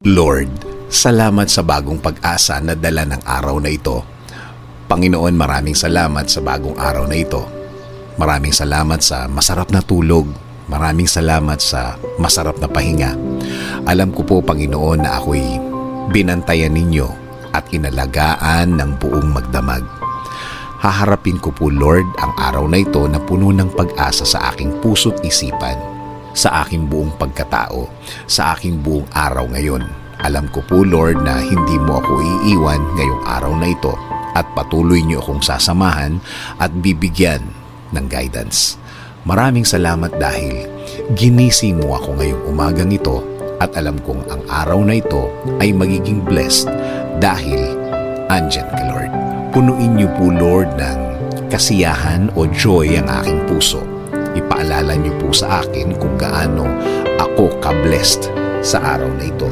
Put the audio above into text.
Lord, salamat sa bagong pag-asa na dala ng araw na ito. Panginoon, maraming salamat sa bagong araw na ito. Maraming salamat sa masarap na tulog. Maraming salamat sa masarap na pahinga. Alam ko po, Panginoon, na ako'y binantayan ninyo at inalagaan ng buong magdamag. Haharapin ko po, Lord, ang araw na ito na puno ng pag-asa sa aking puso't isipan, sa aking buong pagkatao, sa aking buong araw ngayon. Alam ko po, Lord, na hindi mo ako iiwan ngayong araw na ito at patuloy niyo akong sasamahan at bibigyan ng guidance. Maraming salamat dahil ginising mo ako ngayong umagang ito at alam kong ang araw na ito ay magiging blessed dahil andyan ka, Lord. Punuin niyo po, Lord, ng kasiyahan o joy ang aking puso. Ipaalala niyo po sa akin kung gaano ako ka-blessed sa araw na ito.